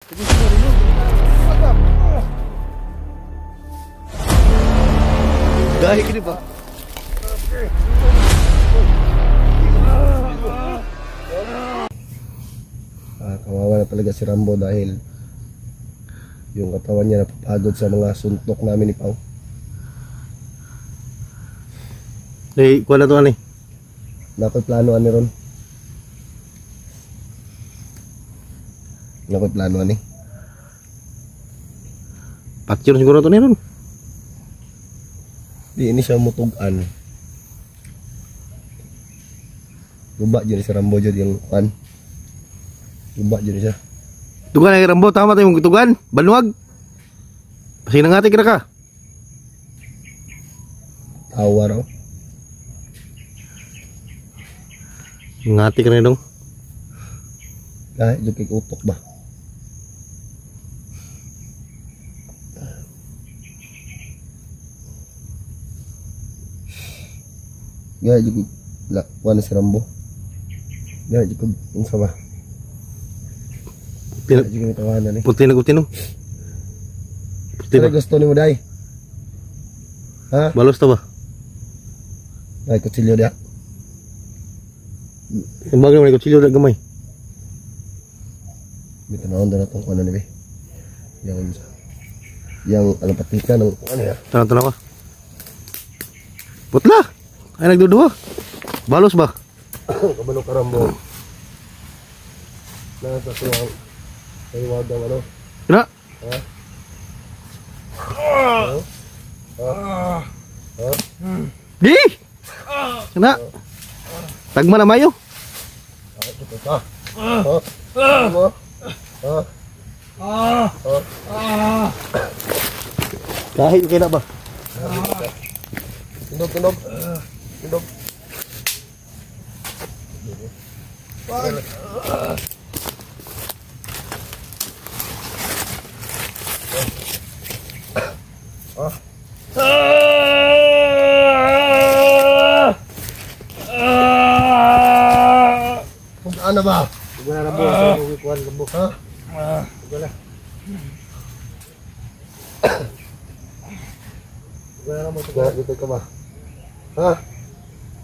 Dahil ini ba? Kawawa na talaga si Rambo dahil yung katawan niya napapagod sa mga suntok namin ni Pao. Eh, kuha na ito ani. Nakoy plano ani ron. Nakoy plano ani. Picture siguro ito niron. Di ini siya mutugan. Luba dyan si Rambo dyan yung pan. Luba dyan siya. Tugan ay Rambo, tama tayo mong tugan. Banuag. Pasinangati kira ka. Tawa raw. Ngati ka na dong. Kahit yung kikutok ba? Gaya juga lakuan si Rambo. Gaya juga unsa ba? Gaya juga tawanan ni. Puti na no. Puti Pero na. gusto ni mo dai. Ha? Balos to ba? Ay kutsilyo dia. Yung bagay mo kutsilyo na gamay. Bitanawon na tong kuan ni be. Yang alam patikan ng ano ya? Tanaw ka. Putla. Ay nagduduha. Balos ba? Kabalo ka Rambo. Nasa tuwang ay wagang ano? Kina? Ha? Di! Kina? Tagma na mayo. Kahit kaya na ba? Tundog. Ano ba? Wala na po. Kuhan ka po. Ha? Wala. Wala na mo. Dito ka ba? Ha?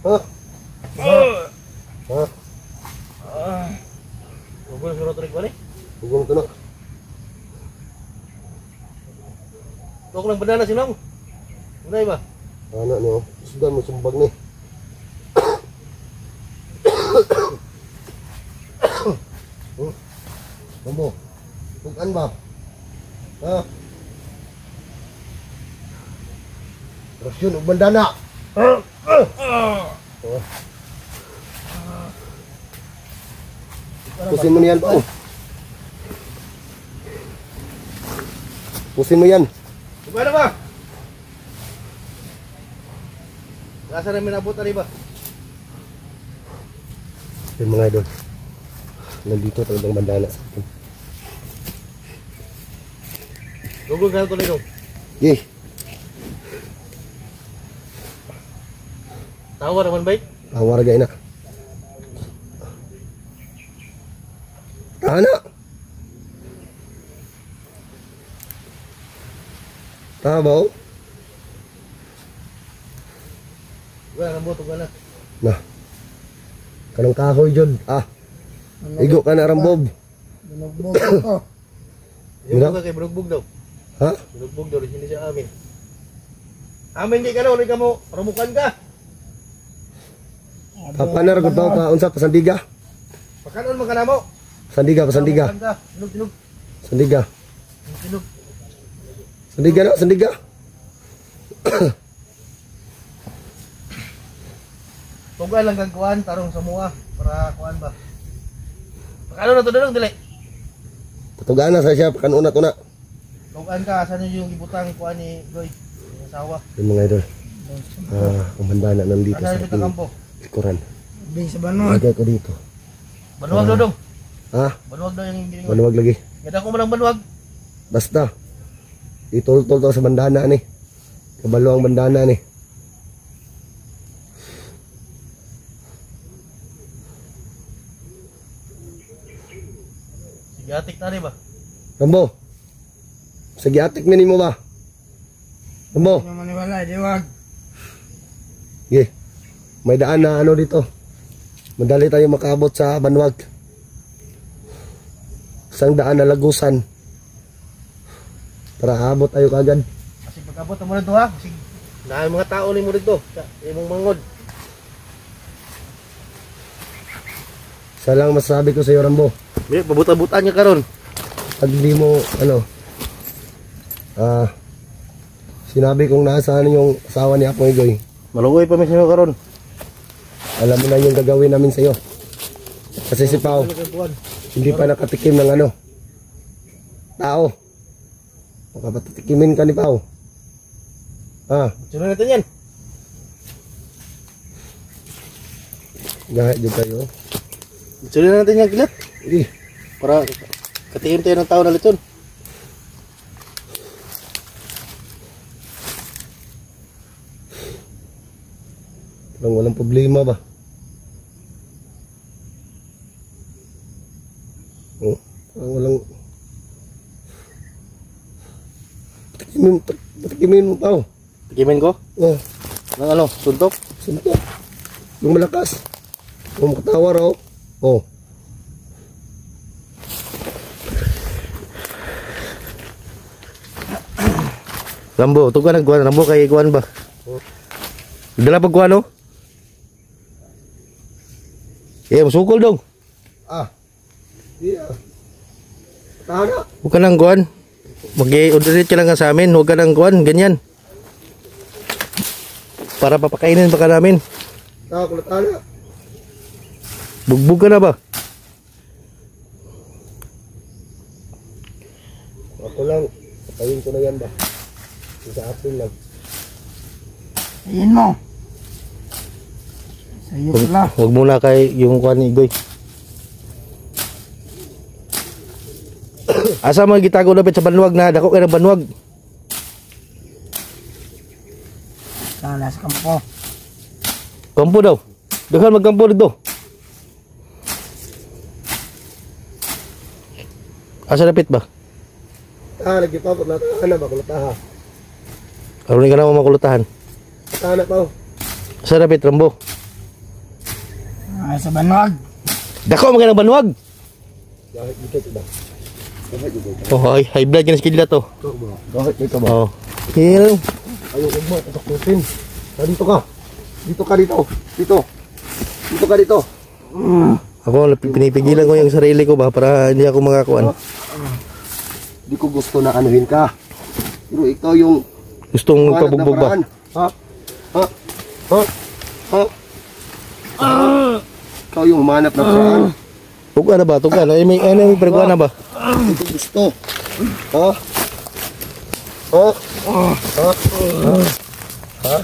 Ha? Huwag na surat rin ko Hugong tunok. Huwag lang banana sinong. Ano ba? Ano no? Sudan mo sumbag ni. Rambo. Tugan ba? Ha? Rasyon ug bandana. Pusin mo niyan, Pao. Pusin mo yan. Gimana ba? Nasa namin nabot na ba? Yung mga idol. Nandito talagang bandana sa akin. Gugol ka na tuloy dong. Yeh. Tawa naman baik? Awar gay na. Ana. Tabaw. Wala na boto ka na. Nah. Kanang kahoy jud. Igo ka na Rambob. Binugbog ko. Mira? Yung ka kay binugbog daw. Ha? Binugbog daw. Hindi siya amin. Amin di ka daw. Hindi ka mo. Ramukan ka. Papanar gud daw ka unsa pasandiga? Pakanon mo ka na mo. Sandiga. Ramukan ka. Tinog. Sandiga. Tinog. Sandiga. Tugay lang kang kuhan. Tarong sa mua. Para kuhan ba. Pakanon na to dong dili. Patugana sa siya pakanuna to na. Tugan ka. Saan yung ibutang kuhan ni Roy? Yung asawa. Yung mga idol. Ang bandana nandito Ano sa yung aking kampo? likuran. Bing sa banon. Lagay ko dito. Banuwag daw dong. Ha? Banuwag daw yung giningon. Maluwag lagi. Ganda ko malang banuwag. Basta. Itol-tol to sa bandana ni. Kabalo ang bandana ni. Sigatik na rin ba? Rambo. Sige, atik mini mo ba? Rambo. Ano maniwala, di wag. Sige. May daan na ano dito. Madali tayo makaabot sa Banwag. Isang daan na lagusan. Para abot tayo kagad. Kasi pag-abot mo dito ha. Kasi dahil mga tao ni mo dito. Sa imong mangod. Isa lang masasabi ko sa iyo, Rambo. Di, pabuta-butaan niya karon. Pag di mo, sinabi kong nasaan yung asawa ni Apong Igoy, Maluoy pa mi sa karon. alam mo na yung gagawin namin sa iyo. Kasi si Pao, hindi pa nakatikim ng tao. Makapatikimin ka ni Pao. Sunod natin yan. Gahit dyan tayo. Sunod natin yan kilat. Hindi. Para katikim tayo ng tao na lechon. Parang walang problema ba? Parang walang... Patikimin mo, Pao. Tikimin ko? Oh, Ng ano? Suntok? suntok. Yung malakas. Kung makatawa raw. Oh. Rambo, ito ka nagkuhan. Rambo, kay kuhan ba? Dala pagkuhan, no? Masukol dong. Yeah. Tahan na. Huwag ka nang kuhan. Mag-i-order ka lang sa amin. Huwag ka nang kuhan. Ganyan. Para papakainin pa ka namin. Tahan na. Bugbog ka na ba? Ako lang. Patayin ko na yan ba? Sa atin lang. Ayan mo. Sa'yo pala. Huwag muna kay yung kuhan ni Igoy. Asa mga gitago dapat sa Banwag na dako kay ng Banwag. Sana sa kampo. Kampo daw. Daghan magkampo dito. Asa dapit ba? Lagi pa. Tahan na ba? Kulataha. Aron ka na makulutahan. Tahan na, Pao. Asa dapit, Rambo? Ay, sa Banwag. Dako mga ng Banwag. Gahit dito ba? Gahit dito. Oh, high blood ka na sa kidlat to. Gahit dito ba? Oh. Hil. Ayaw ko mo. Takutin. Dito ka. Dito ka dito. Dito. Dito ka dito. Ako pinipigilan ko yung sarili ko ba para hindi ako makakuan. Di ko gusto na anuhin ka. Pero ikaw yung Gustong pabugbog ba? Ha? Ha? Ha? Ha? Ikaw yung humanap ng paraan. Tuga na ba? Tuga na. May perguan na ba? Di ko gusto. Ha? Ha? Ha? Ha?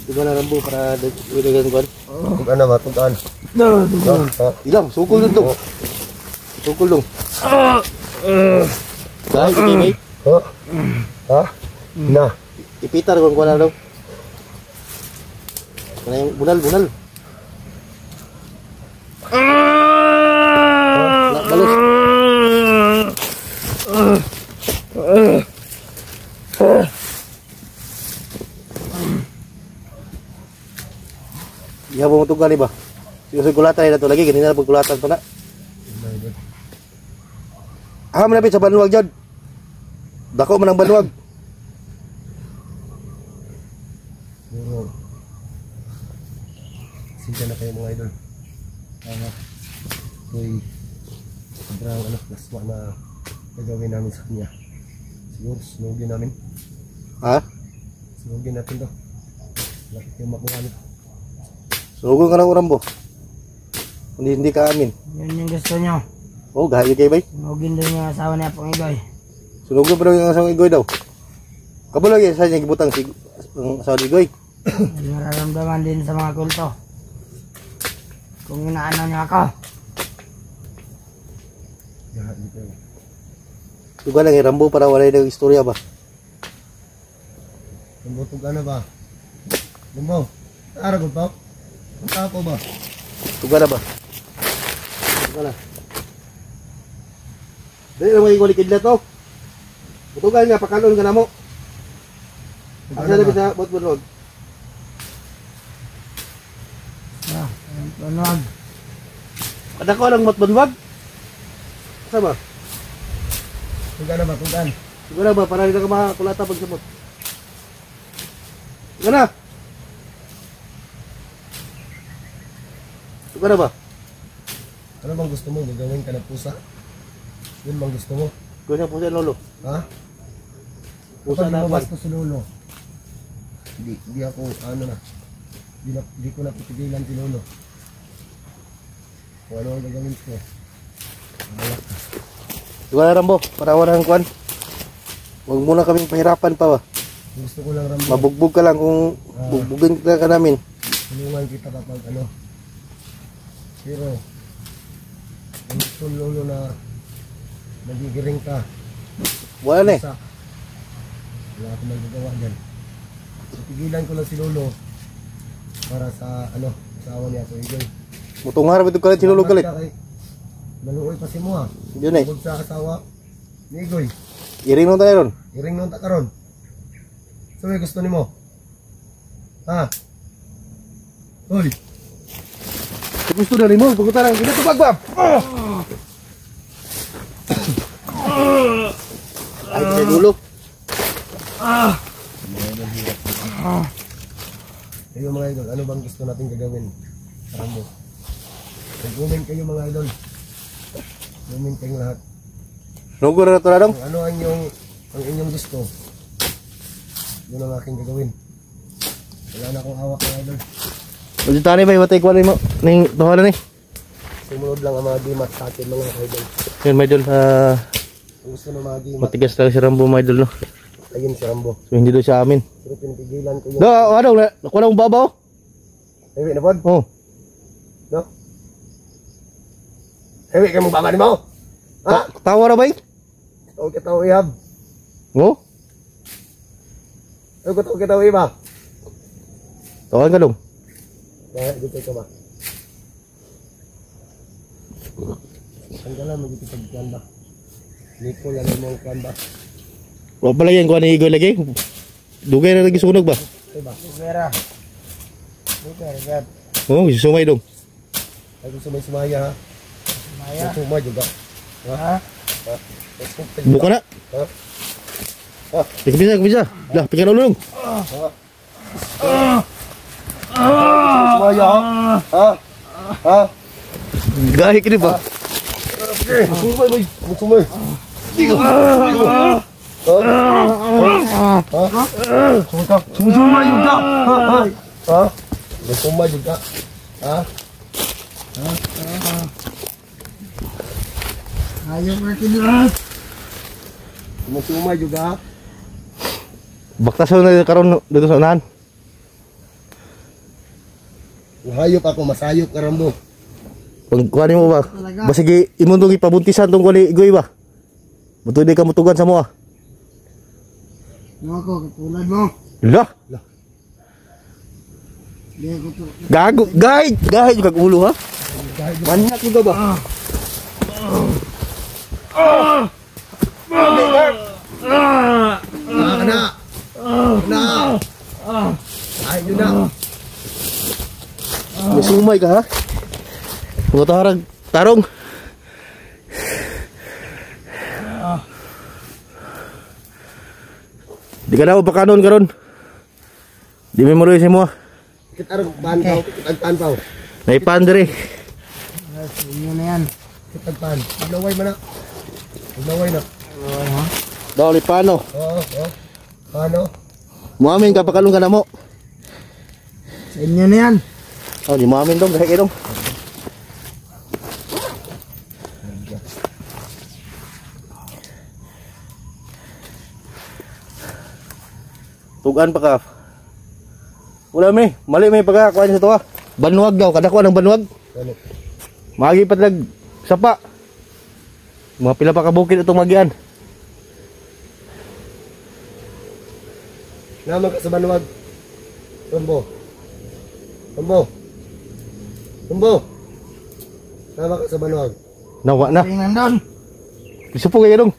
Tuga na Rambo para dagdagan kuan. Tugaan na ba? Tugaan. Ha? Ilang, sukol dito. Sukol dong. Dahil ikay Ha? Ha? Na. ipitar kung kuan na daw. Kana yung bunal. Balos. Iya mo tugal ba? Yung gulatan na to lagi ganina na pagkulatan pa na. Ham na sa Banwag jud. Dako man ang Banwag. Sinta na kayo mga idol. Ito'y sobrang plasma na gagawin namin sa kanya. Siguro sunugin namin. Ha? Sunugin natin to. Lapit yung makuha nito. Sugol ka ng Rambo. Hindi ka amin. Yun yung gusto nyo. Oh, gahayo kay bay. Sunugin din yung asawa niya pang Igoy. Sunugol pa daw yung asawang Igoy daw. Kabalo lagi sa niya gibutang si ang asawa ni Igoy. May nararamdaman din sa mga kulto. Kung inaano niya ako. Yahat dito. Tuga lang Rambo para wala yung istorya ba. Lumbotog ka na ba? Lumbo. Tara ko pa. Tapo ba? Tuga na ba? Tuga na. Dali lang maging kulikid na to. Butugan nga, pakalon ka na mo. Asa na bisa, bot-bot. Banwag. Kada ko lang matbanwag. Asa ba? Tugan na ba, tugan. Siguro ba, para hindi ka makakulata pag sabot. Siguro na. Siguro na ba? Ano bang gusto mo? Gagawin ka ng pusa? Yun bang gusto mo? Gawin niya po siya, Lolo. Ha? Pusa Kapag na lumabas pan. ko si Lolo, di ako, ano na, di ko na pipigilan si Lolo. Kung ano ang gagawin ko. Malak ka. Siguro na, Rambo, para wala kang kuhan. Huwag muna kaming pahirapan pa ba. Gusto ko lang, Rambo. Mabugbog ka lang kung bugbugin ka namin. Tulungan kita kapag ano. Pero, ang gusto ng Lolo na nagigiring ka. Wala na eh. Pusa. Wala akong magagawa dyan. Pipigilan ko lang si Lolo para sa, ano, asawa niya, so Igoy. Mutungar ba ito kalit, sinulog kalit? Maluoy pa si mo ha. Yun eh. Tungkol sa asawa ni Igoy. Iring nung tayo ron. Iring nung takaron. So may gusto ni mo? Ha? Hoy! Gusto na rin mo, pugutan lang. Dito pagbab! Ay, may dulo. Kayo mga idol, ano bang gusto natin gagawin? Karamo. Mag-comment kayo mga idol. Comment kayong lahat. Nugo na ito na dong. Kung ano ang inyong gusto, yun ang aking gagawin. Wala na akong hawak mga idol. Ulit tayo ba, iwatay ko rin mo. Ning tuhalan eh. Sumunod lang ang mga dimat sa atin mga idol. Yun, may idol. Kung gusto ng mga dimat, Matigas lang si Rambo, my idol, no? ayun si Rambo. So, hindi doon sa amin. Pero pinipigilan ko yun. Do, ano, nakuha lang babaw? Hewi na pod? Oh. No? Hewi kayo mong baba ni mo? Ha? Tawa na ba eh? Tawag kita o ihab. Oh? Tawag kita o iba. Tawagan ka dong. Kaya dito ka ba? Ang gala magkipagkan ba? Liko lang mo ang kan ba? Wala pala yan, kuha ni Igoy lagi. Dugay na lagi sunog ba? Diba? Vera. Vera. Oh, sumay dong. Ay gusto may sumaya ha? Maya. Sumay juga. Ha? Buka na. Ha? Bisa. Lah, pikan ulo dong. Sumaya ha? Ha? Ha? Gahi kini ba? Sumay boy. Sumay. Sumay juga. Ha? Sumay juga. Ha? Ayaw na kinilat. Sumay juga. Baktasan na karon dito sa unahan. Hayop ako, masayop ka Rambo. Pag kuha mo ba? Basigi imong tong ipabuntisan tong kuha ni Igoy ba? Buto di ka mutugan sa mo ah. Ano ako, katulad mo. Lah, Di ako to. gago, gahi juga ulo ha. Manyak juga ba? Kena. Ay, yun na. May sumay ka ha? Mga tarong. Di ka na pakanon karon. Di may maroy si mo. Kita arang panpaw, panpaw. Naipan diri. Yes, inyo na yan. Kita pan. Maglaway man na. Maglaway na. Ha? Dali pano. Oo, oo. Paano? Muamin ka pakalong ka na mo. Sa inyo na yan. Oh, di muamin dong, gahi dong. Tugan pa ka. Wala may, mali may pagkakuan sa tuwa. Banwag daw, kada kuha ng banwag. Ano? Magi patlag sapa. Mga pila pa ka bukid itong magian. Naman ka sa banwag. Rambo. Rambo. Rambo. Naman ka sa banwag. Nawa na. Tingnan doon. Gusto po kayo dong.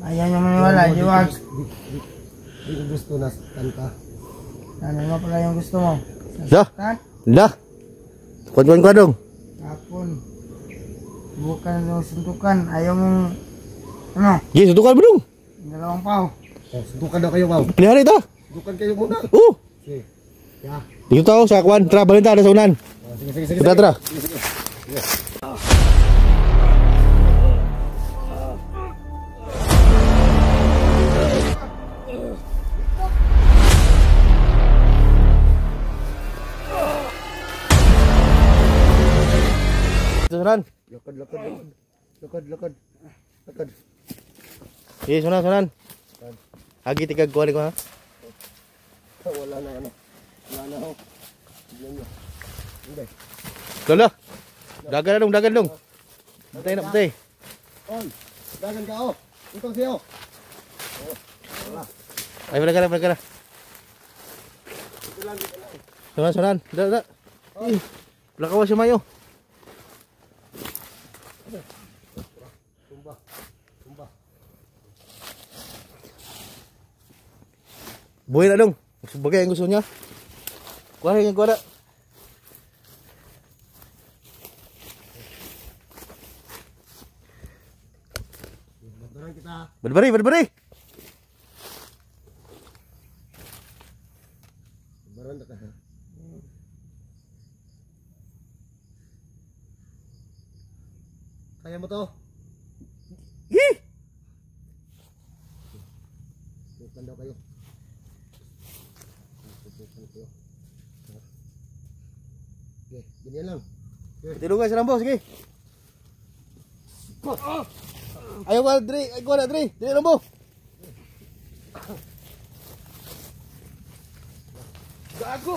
Ayaw niya maniwala, Jiwag. Hindi ko gusto na kanta. Ano nga pala yung gusto mo? Da. Sasaktan? Da. Kuan dong. Hapon. Bukan yung suntukan. Ayaw mong... Ano? Gi, suntukan mo dong. Dalawang pao. Oh, sundukan daw kayo, Pao. Pinahari ta. Sundukan kayo muna. Oo. Sige. Ya. Dito tao sa kuan. Tara, balita na sa unan. Oh, sige. Tara, tara. Sunan. Lakad. Sige, sunan. Agi tigag kuha ko ha. Wala na ano. Wala na ho. Tignan nyo. Hindi. Lola. Dagan dong. Patay na, patay. Oy, dagan ka oh. Itong siyo. Ay, balik ka na. Sunan. Da. Wala ka si Mayo. Tumba. Buhay na dong. Bagay ang gusto niya. Kuha na. Magdaran kita. Badbari. Magdaran na ka. Kaya mo to? Yee! Sukan daw kayo. Okay, ganyan lang. Tidugan sa lambo, sige. Ayaw ka, Dre. Dre, lambo. Gago!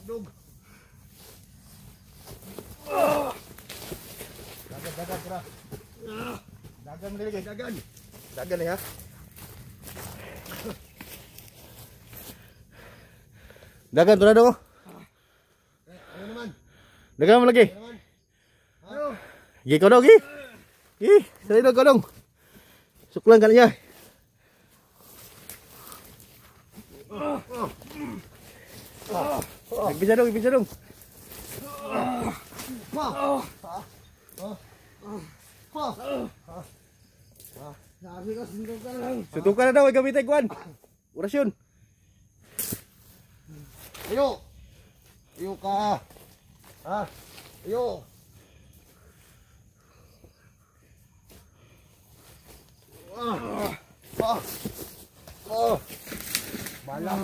Dog. Dagan, tara. Dagan mo nilagay, dagan. Dagan ya. Dagan tu dah dong. Ano naman? Dagan mo lagi. Ano naman? Ano? Gi kau dong, gi. Sali dong kau dong. Suklan kan ya. Bisa dong. Sabi ko, suntukan lang. Suntukan na daw, ay gamitin kuan. Orasyon. Ayo ka. Ha? Ayo. Bala.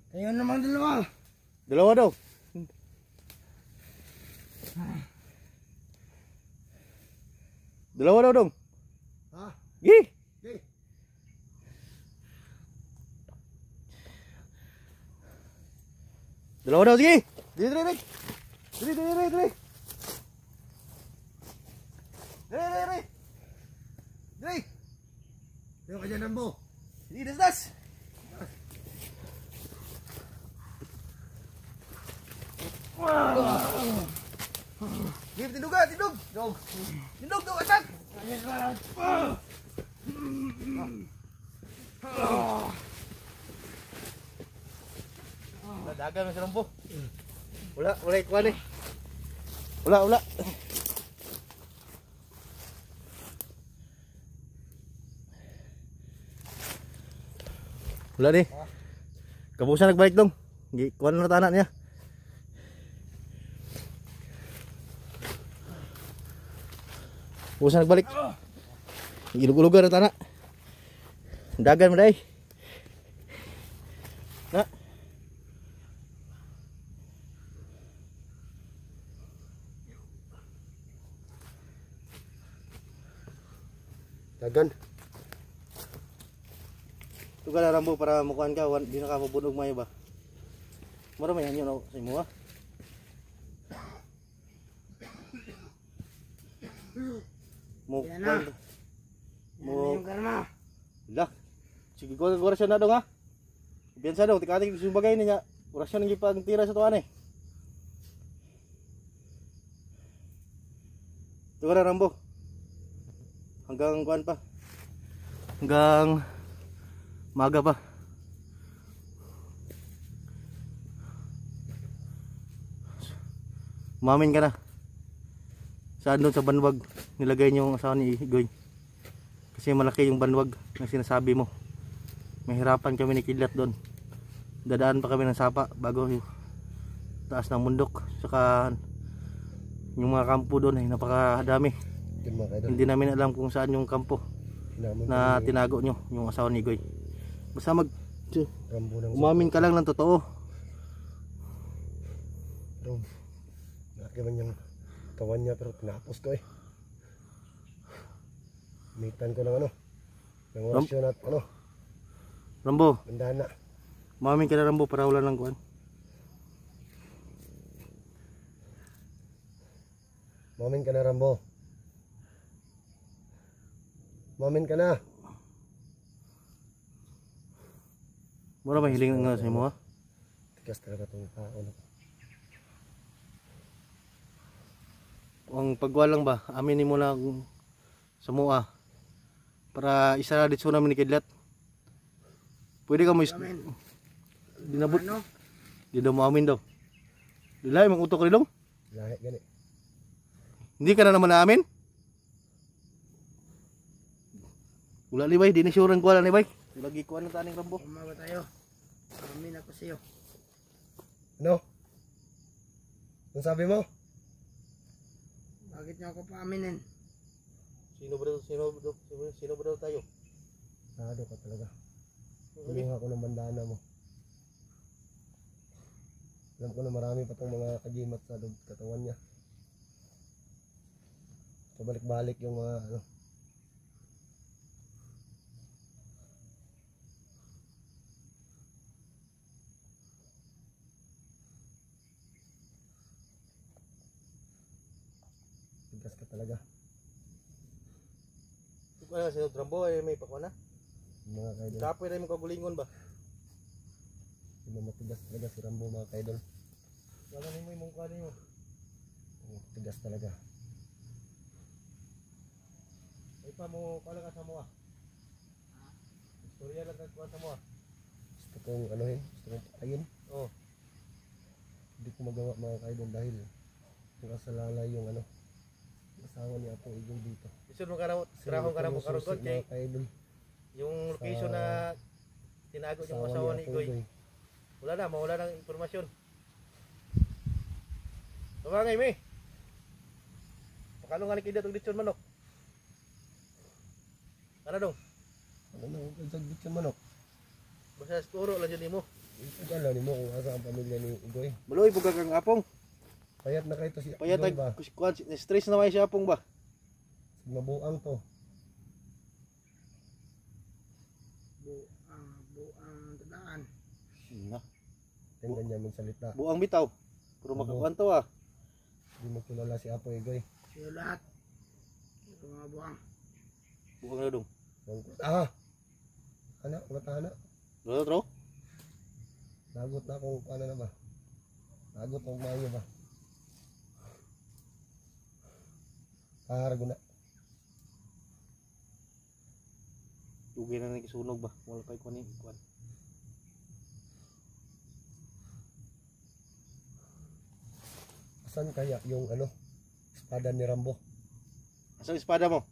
Ayun naman dalawa. Dalawa daw. Dalawa daw dong. Ha? Gi. Okay. Dalawa daw, sige. Dre. Dre. Ayo ka dyan, Nambo. Sige, das. Give tidog. Tidog daw, atak. Dagan na sa lambo. Wala ikuha ni. Wala. Wala ni. Kabusan nagbalik dong. Kuha na tanak niya. Kabusan nagbalik. Ilug-ulugan na tanak. Dagan mo dahil. Na. Dagan. Ito ka na Rambo para mukuhan ka, di na ka mabunog mayo ba? Marami yan yun sa imo ha? Yan na. Yan na yung karma. Lah, sige ko orasyon na dong ha. Biyansa daw, tikating sumbagay niya. Orasyon ng ipang tira sa tuwan eh. Ito ka na Rambo. Hanggang kuan pa. Hanggang maga pa. Umamin ka na. Saan doon sa banwag nilagay niyo yung asawa ni Igoy? Kasi malaki yung banwag na sinasabi mo. Mahirapan kami ni Kidlat doon. Dadaan pa kami ng sapa bago yung taas ng bundok. Saka yung mga kampo doon ay napakadami. Hindi namin alam kung saan yung kampo na tinago nyo yung asawa ni Igoy. Basta umamin ka lang ng totoo. Laki man yung kawan niya pero tinapos ko eh. Mitan ko ng ano, ng orasyon at ano. Rambo, bandana. umamin ka na Rambo para wala lang kuan. Umamin ka na Rambo. Umamin ka na. Mura mahiling nga sa imo ha? Tigas talaga itong tao na. Ang pagwalang ba, aminin mo lang sa mua para isa dito namin ni Kidlat. Pwede ka mo dinabot. Ano? Di daw mo amin daw. Dilay mang utok rilong. Lahi gani. Hindi ka na naman naamin? Wala ni bay, di na sure ko ni bay. Lagi ko ano taning Rambo. Umawa tayo. Amin ako sa iyo. Ano? Ano sabi mo? Bakit niyo ako paaminin? Sino ba daw tayo? Sado ka talaga. Kinuha ko ng bandana mo. Alam ko na marami pa tong mga kagimat sa katawan niya. Pabalik-balik yung mga ano. Tigas ka talaga. Kung ano sa Rambo ay may pakwana? Mga kaidol. Kapoy rin mo kagulingon ba? Hindi matigas talaga si Rambo mga kaidol. Wala ni mo yung mukha niyo. Tigas talaga. Ay pa mo kala ka sa mo ah. Istorya lang ka sa mo ah. Gusto kong anuhin, gusto kong patayin. Oh. Hindi ko magawa mga kaidol dahil nakasalalay yung ano, asawa ni Apo Igoy dito. Isun mo karamo, trahong karamo karon kay mga kaidol. yung location na tinago yung asawa ni Igoy. Wala na, mawala ng impormasyon. Tumangay mi. Pakano nga ni Kidlat og lechon manok? Ano dong? Ano na, huwag kang sagbit yung manok. Basta skuro lang yun mo. Ikala ni mo kung asa ang pamilya ni Igoy. Maluoy buga kang apong. Payat na kayo to si Payat Igoy ba? stress na may siya apong ba? Mabuang to. Buang tadaan. Na. Tingnan niya magsalita. Buang bitaw. Pero makakuan to ah. Hindi mo kilala si Apo Igoy. Siya lahat. Ito mga buang. Buang na dong. Anak, matahana. Dolo tro? Lagot na kung ano na ba. Lagot ang mga niya ba. Harago na. Dugay na nakisunog ba? Wala pa ikuan ni kuan. Saan kaya yung ano, espada ni Rambo? Asa ang espada mo?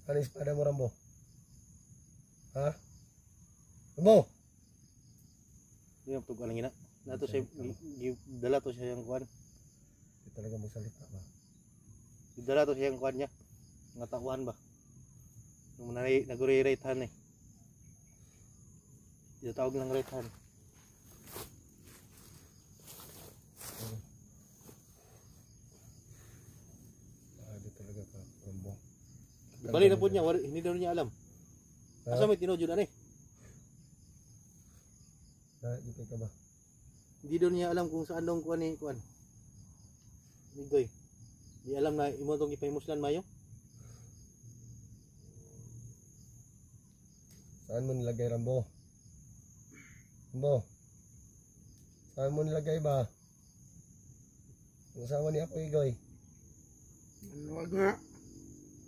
Ano yung espada mo Rambo? Ha? Rambo! Hindi na tugalan gina. Nato siya, dala to siya yung kuan. Hindi talaga magsalita ba? Dala to siya yung kuan niya. Nga tauhan ba? Nung nag-rate-han eh. Dito tawag lang rate-han. Hindi talaga ka Rambo. Balik na po niya, hindi daw niya alam. Asa may tinudyo na ni? Di ka ba? Hindi daw niya alam kung saan dong kuan ni kuan. Migoy. Di alam na imo tong ipahimuslan mayo. Saan mo nilagay Rambo? Rambo? Saan mo nilagay ba? Ang asawa ni ako Igoy. Wag nga.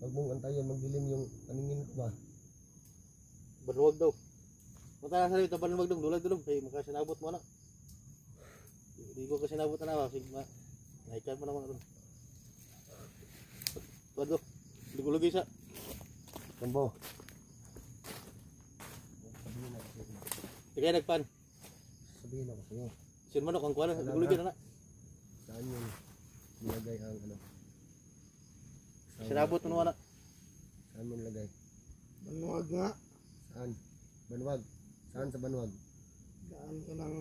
Huwag mong antayin magdilim yung paningin ko ba? Banwag daw. Mata na sa banwag dong dulag dong kay makasinabot mo na. Di ko kasi nabot na sige ma. Naikan mo naman ron. Tuwa do. Lugi sa. Rambo. Sige nagpan. Sabihin ako sa'yo. Sin manok ang kuan lugi na na. Saan yung nilagay ang ano? Sinabot mo na. Saan mo nilagay? Banwag nga. Saan? Banwag. Saan sa banwag? Daan ka ng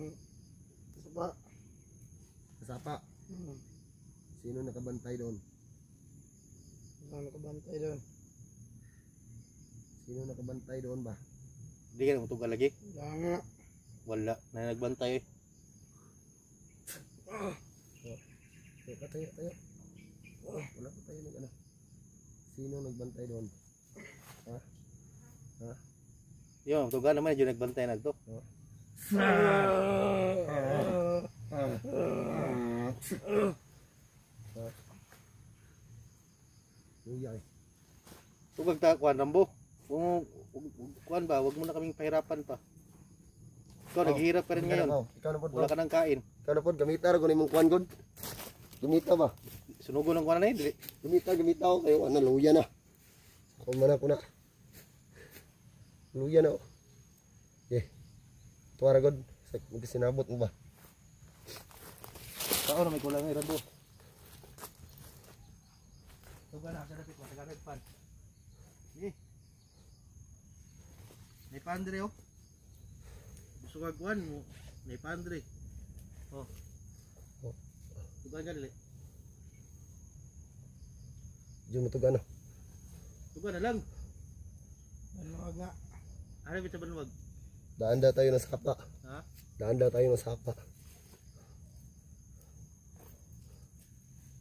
sapa. Sa sapa. Sino nakabantay doon? Saan ka bantay doon? Sino nakabantay doon ba? Di ka na mutugal lagi. Daan nga. Wala na nagbantay. Tayo. Wala pa tayo ng ano. Sino nagbantay doon? Ha? Ha? Yo, mutugal naman yung nagbantay na to. Luya eh. Tugag ta kuan Rambo. Kung kuan ba, wag mo na kaming pahirapan pa. Ikaw naghihirap ka rin ngayon. Ikaw na po. Wala ka nang kain. Ikaw na po. Gamita rin kung imong kuan god. Gamita ba? Sunugo ng kuan na dili. Gamita ako kayo. Ano, luya na. Ako na. Luya na oh. Eh. Tuwara god. Sinabot mo ba? Sao na may kulang ng Rambo. Tugan na sa dapit mo sa pan. Eh. May pandre oh. Gusto ka kuan mo. May pandre. Oh. Tugan ka dili. Diyan mo to gano. Tugan na lang. Banwag nga. Ano bita banwag? Daan daw tayo ng sapa. Ha? Daan daw tayo ng sapa.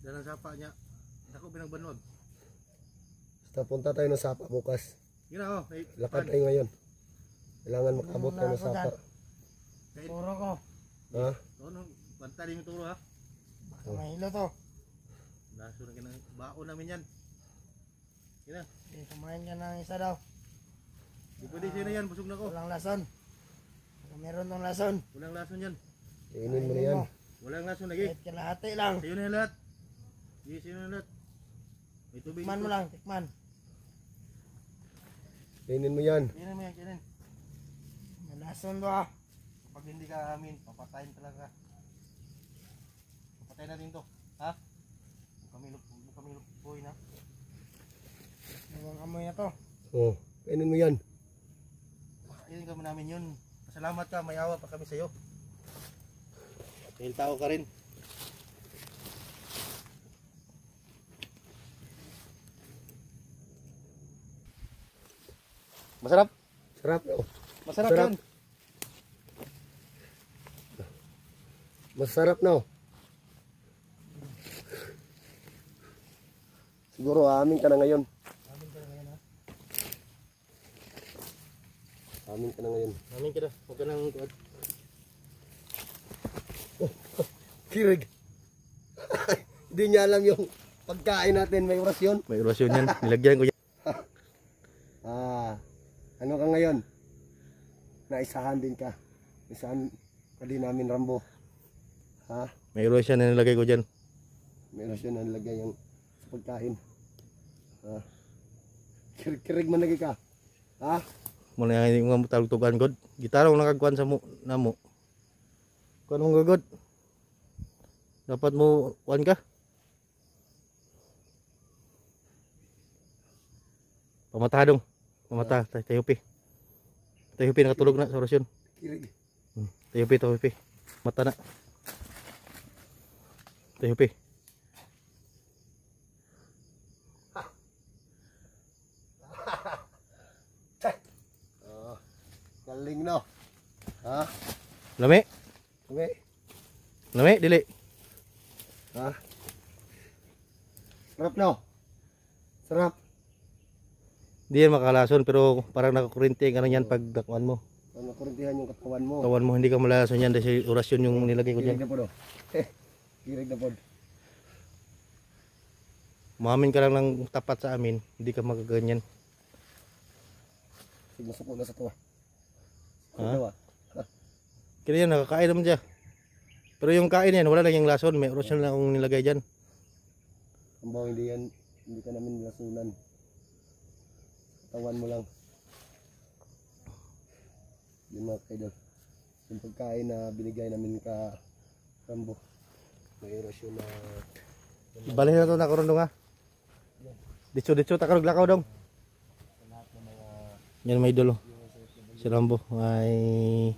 Dalang sapa niya. Dako binang banwag. Basta punta tayo ng sapa bukas. Gina oh. May Lakad tayo ngayon. Kailangan makabot tayo ng sapa. Turo ko. Ha? Ano? Banta rin yung turo ha. Baka mahilo to. Laso na kinang baon namin yan. Gina. Kumain ka ng isa daw. Di pwede sa'yo na yan. Busog na ko. Walang lason. Baka meron tong lason. Walang lason yan. Kainin mo na yan. Walang lason lagi. Kahit kalahati lang. Sa'yo na yan lahat. Sige, sa'yo na lahat. May tubig. Tikman mo lang, tikman. Kainin mo yan. Kinin mo yan, kinin. May lason ba? Kapag hindi ka amin, papatayin talaga. Papatayin natin to. Ha? Huwag kami lupoy na. Nawang amoy na to. Oh, kainin mo yan. Kinin kami namin yun. Pasalamat ka, may awa pa kami sa'yo. Dahil tao ka rin. Masarap? Sarap. Oh. Masarap Sarap. yan. Masarap na oh. Siguro amin ka na ngayon. Amin ka na ngayon. Amin ka na. Huwag ka nang tuwad. Kirig. Hindi niya alam yung pagkain natin. May orasyon. May orasyon yan. Nilagyan ko yan. Ano ka ngayon? Naisahan din ka. Isahan ka din namin Rambo. Ha? May orasyon na nilagay ko dyan. May orasyon na nilagay yung sa pagkain. Ha? Kirig man lagi ka. Ha? Muna yung hindi mo talugtugan god. Gitarong nakagkuhan sa mo na mo. Kuhan mong gagod. Dapat mo kuhan ka. Pamatadong. Pamata. Tayo-pi. Tayo-pi nakatulog na sa orasyon. Kirig. Tayo-pi. Mata na. Tayo-pi. Galing no. Ha? Lami? Okay. Lami, dili. Ha? Sarap no? Sarap. Di yan makalason pero parang nakakurente ka na yan pag dakuan mo. Pag nakurintihan yung katawan mo. Kawan mo, hindi ka malalason yan dahil orasyon yung nilagay ko Kirig dyan. na po no. Kirig na po. Umamin ka lang ng tapat sa amin, hindi ka magaganyan. Masuko na sa tuwa. Ha? Kaya yan, nakakain naman dyan. Pero yung kain yan, wala lang yung lason. May orasyon lang akong nilagay dyan. Ang bawa hindi yan, hindi ka namin lasunan. Katawan mo lang. Yun mga kaidol. Yung pagkain na binigay namin ka Rambo. May orasyon na... Balik na ito na karoon dong ha. Ditso takarog lakaw dong. Yan may idol. Si Rambo ay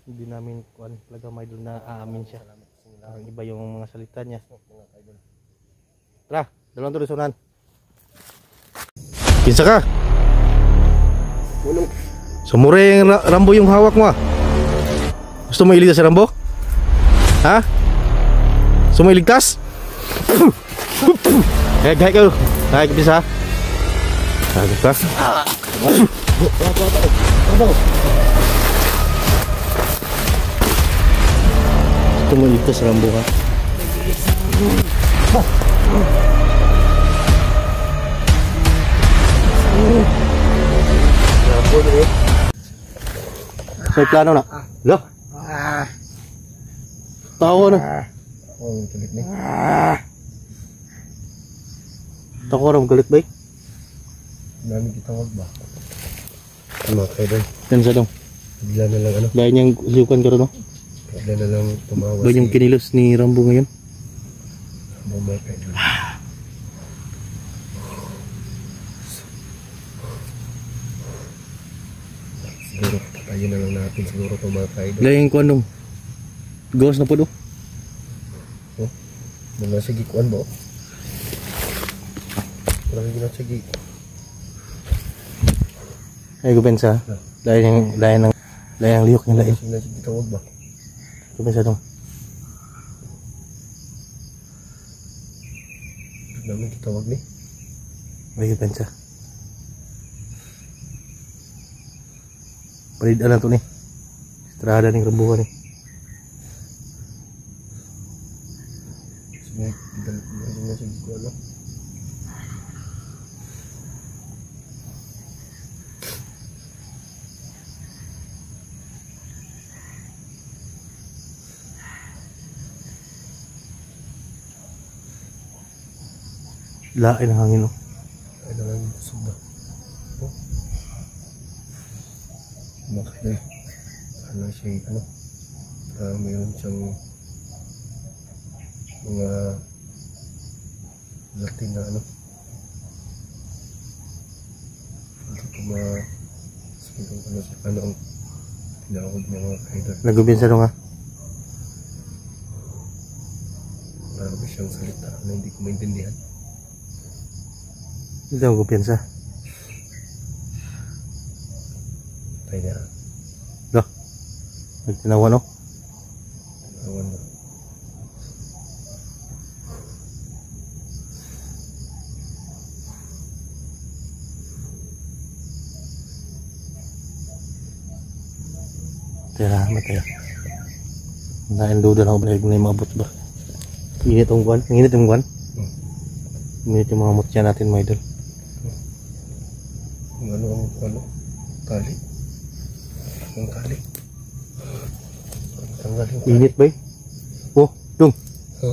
hindi namin kuan talaga may idol na aamin siya. Parang iba yung mga salita niya. Tara, dalawang to sunan. Kinsa ka? Sumure Rambo yung hawak mo ah. Gusto mo iligtas si Rambo? Ha? Gusto mo iligtas? Gaya ka. Gaya ka bisa. Gaya ka. Gusto mo iligtas si Rambo ha? So plano na. Lo. Tawa na. Oh, tulit ni. Tako ram galit bay. Namin kitawag ba? Mga kaidol. Yan sa dong. Bigla na lang ano. Dahil niyang liukan ka rin no? Bigla na lang tumawa Ba yung kinilos ni Rambo ngayon? Mga kaidol. Siguro patayin na lang natin siguro itong mga kaidol. Dahil yung kuwan dong. Gawas na po do. Mga sige kuan ba? Parang hindi na sige. Ay gubensa. Dahil yung lihok niya lain. Sige na sige tawag ba? Gubensa dong. Namin kitawag ni. Ay gubensa. Palid na to ni. Estrada ng Rambo ni. Sige, hindi na sige kuan no. Lain ang hangin oh. Ay na lang kusog ba? Oh. Mga kaidol. Ano siya ano? Mayroon siyang mga latin na ano. Hindi ko sabi kung ano ang tinawag niya mga kaidol. Nagubensa dong ha. Marami siyang salita na hindi ko maintindihan. Hindi ako gubensa. Tayo na. Lo. Nagtinawa no? Awan na. Tira, mataya. Nain duda na ako ba na yung mga bots ba? Init yung buwan? Init yung buwan? Init yung mga mutya natin mga idol. Kung ano ang tali. Ang tali. Tanggal yung tali. Init ba eh? Oh, dong.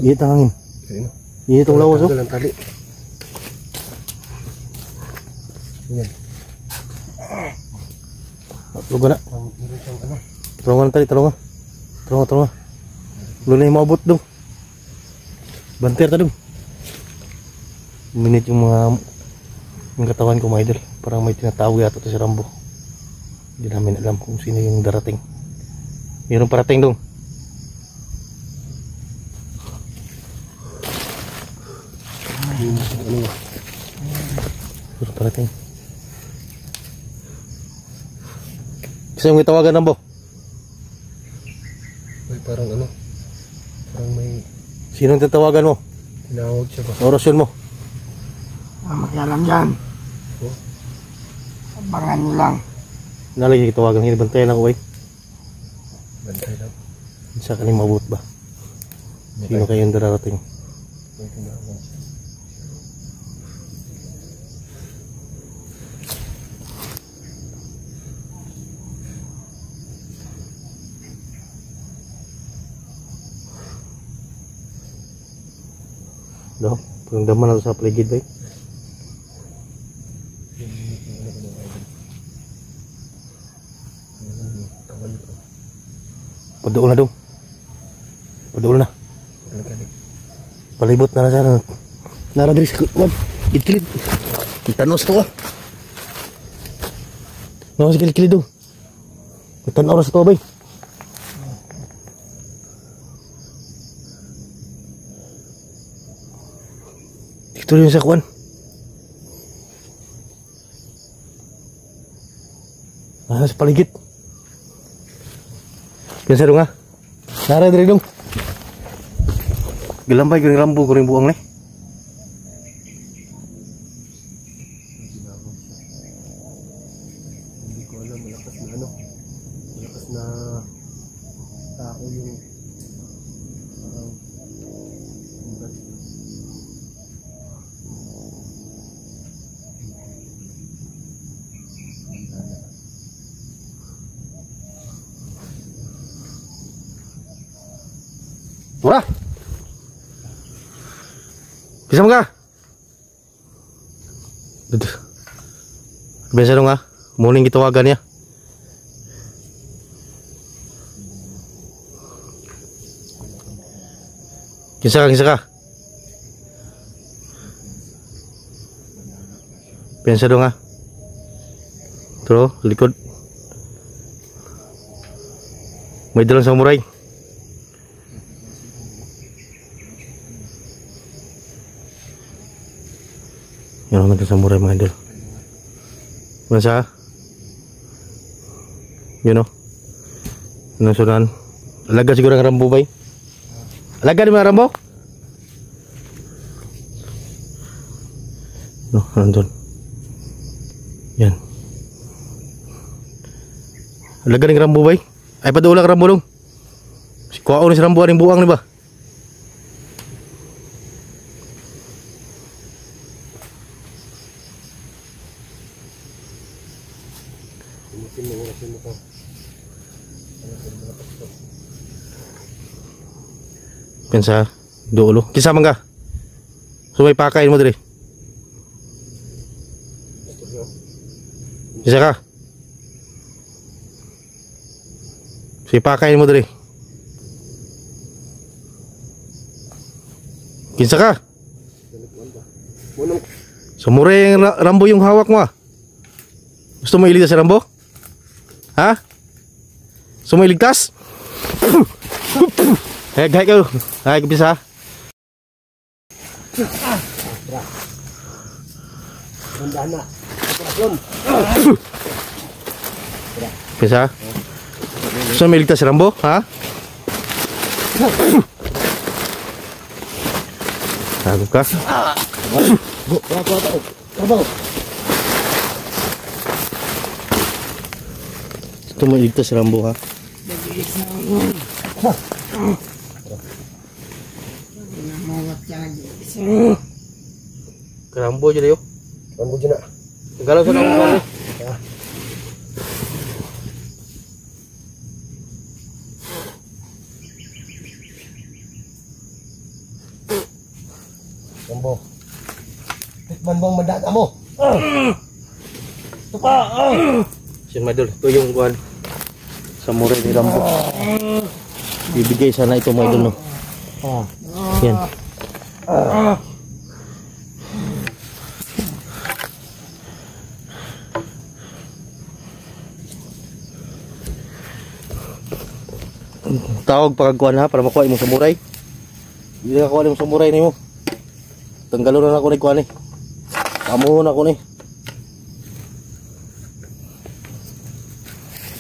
Init ang hangin. Ayun. Init ang lawas oh. Tanggal ang tali. Yan. Lugo na. Meron siyang ano. Tulungan na tali, tulungan. Tulungan. Lulo na yung maabot dong. Banter ta dong. Minit yung yung katawan ko mga idol. Parang may tinatawag yata ito si Rambo. Hindi namin alam kung sino yung darating. Mayroong parating dong. Ano ba? Mayroong parating. Kasi yung itawagan ng bo. May parang ano. Parang may Sino ang tatawagan mo? tinawag siya ba? Orasyon mo. Makialam dyan. Oh. Abangan nyo lang. Nalagay itawagan. Hinibantayan ako, Bantay lang. Sa kaning mabut ba? Sino kayong dararating? May tinawag. Do, pagdaman na sa paligid ba? Padool na dong. Padool na. Palibot na sana. Nara diri sa kuwan. Itkilid. Itanos to. Nawas kilid dong. Itanaw sa to bay. Ito yung sa kuwan. Sa paligid. Piansa dong ha. Nara diri dong. Gelambay kuring rambu kuring buang nih. Hindi ko alam, malakas na ano. Malakas na tao yung parang Murah. Bisa mo ka? Biasa dong ha. Muling gitawagan ya. Kisah ka. Biasa dong ha. Tuh, likod. May dalang samurai. Yang naman samurai mga idol. Masa? Yun o. Nasunan. Alaga siguro ang rambo ba? Alaga di mga rambo? No, nandun. Yan. Alaga ng rambo ba? Ay padulang rambo dong. Si kuwao ni si rambo aning buang ni ba? Pensa dulu. Kisah mangga. Sumay pakain mo diri. Bisa ka? Si pakain mo diri. Kinsa ka? Samurai yang rambo yung hawak mo. Gusto mo iligtas sa rambo? Ha? Gusto mo iligtas? Hai kau. Hai bisa. Mandana. Bisa. Gusto mo iligtas sa rambo? Ha? Takot ka? Gusto mo iligtas sa rambo ha? Kerambo aja deh yuk. Rambo dyan na. Galaw sa kampo kali. Rambo. Tikman bang mandata mo? Sin Madol, ito yung kuhan. Samurai ni Rambo. Bibigay sana ito mga idol no. Yan. Tawag pagkuhan ha para makuha imong samurai. Hindi na kuha imong samurai nimo. Tanggalon na ako ni kuhan eh. Kamuhon ako ni.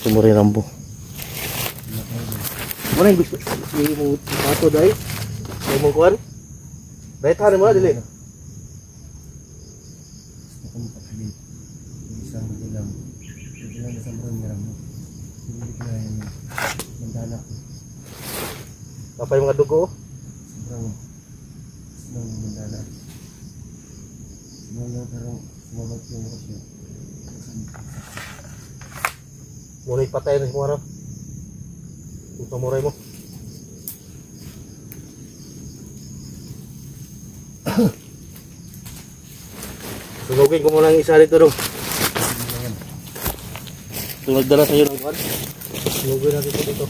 Samurai Rambo. Mana yang gusto? Yung pato dahil? Yung mong kuhan? Dahil tahanin mo na, dili? Gusto ko mapakalit. Yung isang magulang. Hindi lang sa marang meron mo. Hindi ko na yung mandala ko. Apa yung mga dugo? Sobrang mandala. Sobrang parang sumabot yung rasyo. Muna ipatay na yung araw. Yung samurai mo. Sunugin ko muna ang isa dito dong. Ito nagdala sa'yo ng kuhan. Sunugin natin ito dito.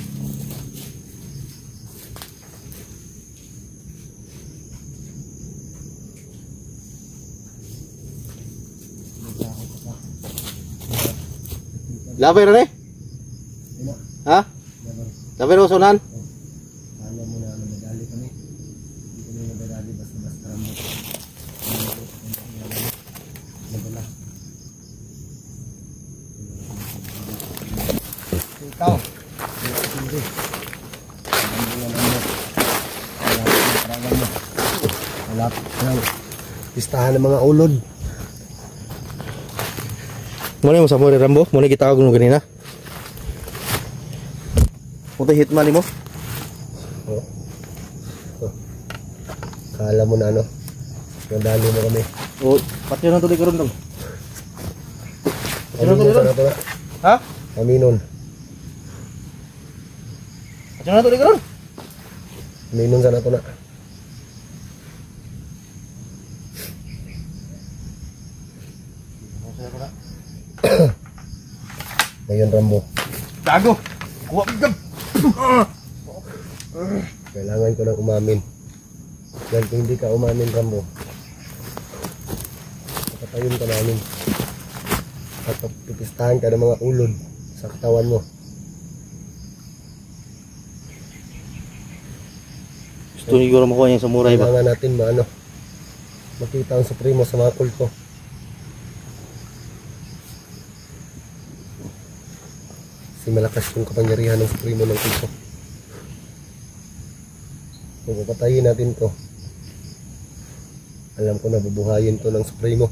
Labay na rin? Ha? Labay na usunan? Alam mo na madali kami. Hindi kami madali basta-basta rambut. Madala. Ikaw. Hindi. Malapit lang. Listahan ng mga ulod. Muna yung Samurai Rambo? Muna kita ako nung ganina? Punta hitman mo? Oh. Oh. Kala mo na ano? Nadali mo kami. O, pati na tuloy karon dong. Aminon sa nato na. Ha? Aminon. Pati na tuloy karon? Aminon sa nato na. Ngayon Rambo. Gago! Kuha bigam! Kailangan ko nang umamin. Dahil kung hindi ka umamin Rambo, papatayin ka namin. At pipistahan ka ng mga ulod sa katawan mo. Gusto siguro makuha yung samurai ba? Kailangan natin makita ang supremo sa mga kulto. Kasi malakas yung kapangyarihan ng supremo ng kulto. Kung papatayin natin to, alam ko na bubuhayin to ng supremo.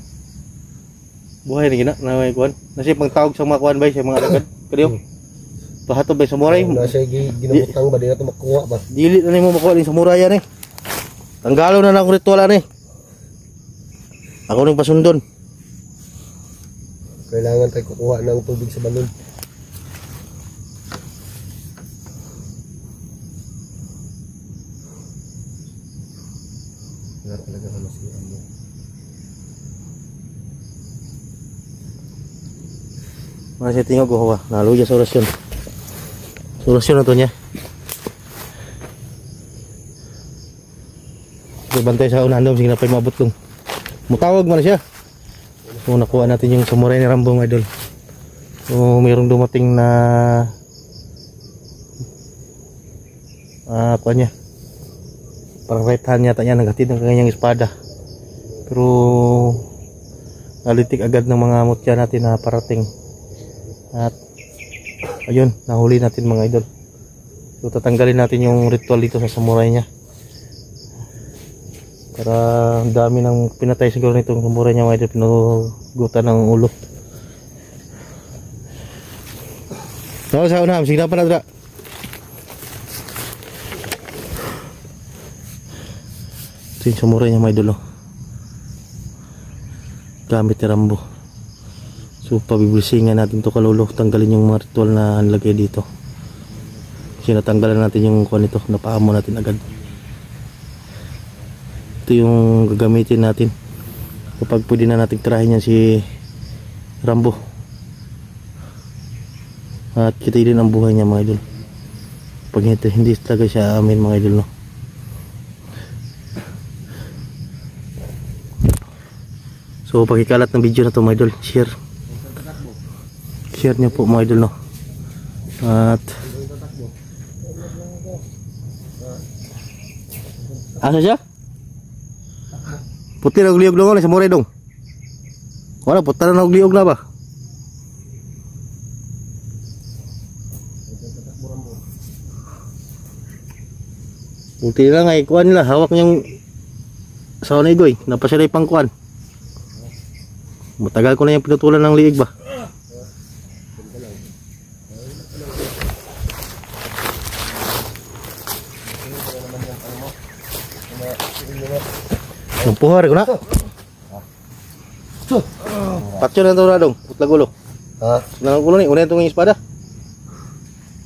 Buhay na gina, na may kuhan. Nasi pang tawag sa mga kuhan ba sa mga agad? Kadiyo? Pahato ba yung samurai? Na siya ginamutang ba? Di na ito makuha ba? Dili na mo makuha yung samurai yan eh. Tanggalo na akong ritualan eh. Ako nang pasundon. Kailangan tayo kukuha ng tubig sa balon. Wala talaga ka masiyan mo. Mga siya tingog ko ha. Naluya sa orasyon. Sa orasyon na to niya. Bantay sa unahan daw. Sige na pa mabot kong. Mutawag man siya. So nakuha natin yung samurai ni Rambo mga idol. So mayroong dumating na kuha niya. Parang right hand yata niya, naghatid ng kanyang espada. Pero nalitik agad ng mga mutya natin na parating. At ayun, nahuli natin mga idol. So tatanggalin natin yung ritual dito sa samurai niya. Para ang dami ng pinatay siguro nitong samurai niya mga idol, pinugutan ng ulo. So sa unam, sige na pa na. Ito yung samurai niya mga idol. Gamit ni Rambo. So pabiblisingan natin to kalolo. Tanggalin yung mga ritual na nilagay dito. Kasi natanggalan natin yung kuha nito. Napaamo natin agad. Ito yung gagamitin natin kapag pwede na natin tirahin yan si Rambo. At kita din ang buhay niya mga idol. Pag hindi talaga siya amin mga idol, no? So pagkikalat ng video na to mga idol, share niyo po mga idol, no? At asa siya? Puti na ugliog lang sa samurai dong. Wala, puta na ugliog na ba? Buti lang ay kuan nila, hawak niyang asawa ni Igoy, napasilay pang kuan. Matagal ko na yung pinutulan ng liig ba. Puhar ko na. Patyo na ito na dong, putla gulo. Ha? Nang gulo ni, unay itong espada.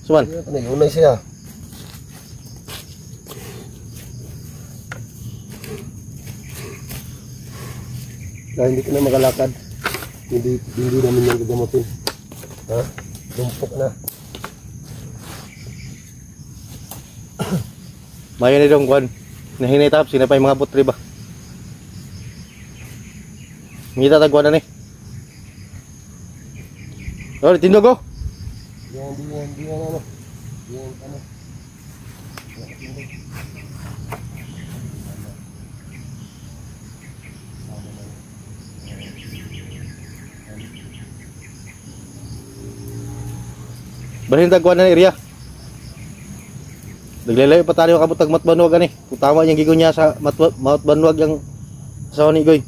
Suman. Unay siya. Dahil hindi ka na makalakad, hindi namin yung gagamutin. Ha? Lumpok na. Mayo na dong kuan. Nahinay tap, sinapay mga putri ba? Ngita tagwan na ni. Oh, tindog ko. Di yan ano. Yan ano. Balhin tagwan na ni area. Naglalayo pa tayo kabutag matbanwag ani. Kung tama yung gigo niya sa matbanwag yung asawa ni Igoy.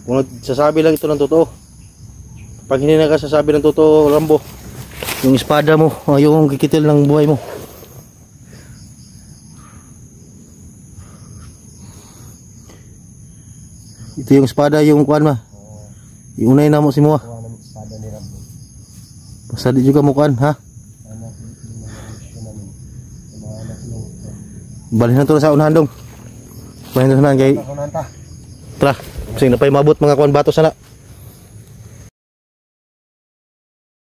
Kung sasabi lang ito ng totoo. Pag hindi na ka sasabi ng totoo, Rambo, yung espada mo, yung kikitil ng buhay mo. Ito yung espada, yung kuan ma. Iunay na mo si Mua. Basta di juga mo kuan, ha? Balhin na ito sa unahan dong. Balhin na unahan kay... Tara, kasi napay mabot mga kuan bato sana.